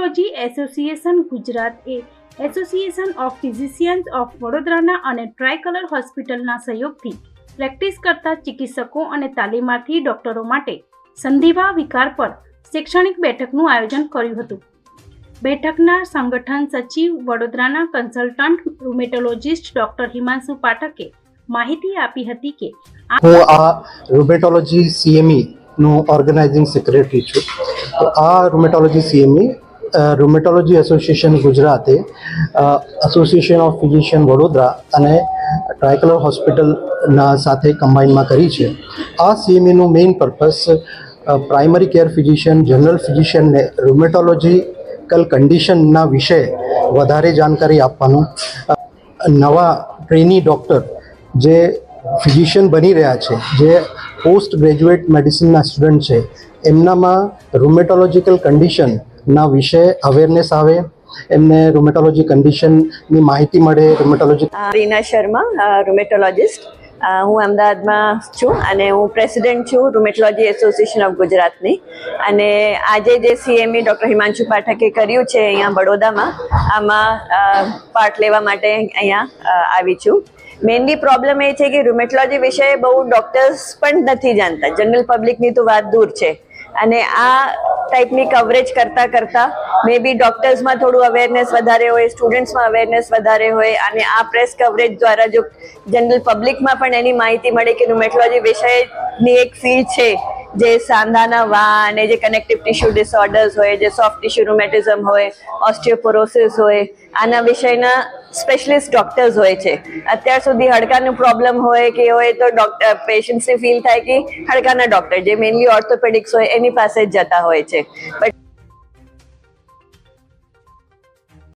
રૂમેટોલોજી association Gujarat એ association of physicians of વડોદરાના અને ટ્રાયકલર હોસ્પિટલના સહયોગથી પ્રેક્ટિસ કરતા ચિકિત્સકો અને તાલીમાર્થી ડોક્ટરો માટે સંધિવા વિકાર પર શૈક્ષણિક બેઠકનું આયોજન કર્યું હતું. બેઠકના સંગઠન સચિવ વડોદરાના કન્સલ્ટન્ટ રૂમેટોલોજિસ્ટ ડોક્ટર હિમાંશુ પાઠકે માહિતી આપી હતી કે હું આ રૂમેટોલોજી CME નું ઓર્ગેનાઇઝિંગ સેક્રેટરી છું. તો આ રૂમેટોલોજી CME રૂમેટોલોજી એસોસિએશન ગુજરાતે એસોસિએશન ઓફ ફિઝિશિયન વડોદરા અને ટ્રાયકલર હોસ્પિટલના સાથે કમ્બાઇનમાં કરી છે. આ CME નું main purpose primary care physician, general ફિઝિશિયનને રૂમેટોલોજીકલ કન્ડિશનના વિશે વધારે જાણકારી આપવાનું, નવા ટ્રેની ડૉક્ટર જે ફિઝિશિયન બની રહ્યા છે, જે પોસ્ટ ગ્રેજ્યુએટ મેડિસિનના સ્ટુડન્ટ છે, એમનામાં રૂમેટોલોજીકલ કન્ડિશનના વિશે અવેરનેસ આવે, એમને રૂમેટોલોજી કન્ડિશનની માહિતી મળે. રૂમેટોલોજી રીના શર્મા, રૂમેટોલોજિસ્ટ. હું અમદાવાદમાં છું અને હું પ્રેસિડેન્ટ છું રૂમેટોલોજી એસોસિએશન ઓફ ગુજરાતની. અને આજે જે CME ડૉક્ટર હિમાંશુ પાઠકે કર્યું છે અહીંયા બડોદામાં, આમાં પાર્ટ લેવા માટે અહીંયા આવી છું. મેઇનલી પ્રોબ્લેમ એ છે કે રૂમેટોલોજી વિશે બહુ ડૉક્ટર્સ પણ નથી જાણતા, જનરલ પબ્લિકની તો વાત દૂર છે. અને આ ટાઈપની કવરેજ કરતાં મે બી ડૉક્ટર્સમાં થોડું અવેરનેસ વધારે હોય, સ્ટુડન્ટ્સમાં અવેરનેસ વધારે હોય, અને આ પ્રેસ કવરેજ દ્વારા જો જનરલ પબ્લિકમાં પણ એની માહિતી મળે કે રૂમેટોલોજી વિષયની એક ફિલ્ડ છે જે સાંધાના વા અને જે કનેક્ટિવ ટિશ્યુ ડિસઓર્ડર્સ હોય, જે સોફ્ટ ટિશ્યુ રૂમેટિઝમ હોય, ઓસ્ટિયોપોરોસિસ હોય, આના વિષયના સ્પેશિયલિસ્ટ ડૉક્ટર્સ હોય છે. અત્યાર સુધી હાડકાનું પ્રોબ્લેમ હોય કે હોય તો પેશન્ટ્સને ફીલ થાય કે હાડકાના ડૉક્ટર જે મેઇનલી ઓર્થોપેડિક્સ હોય એની પાસે જ જતા હોય છે. બટ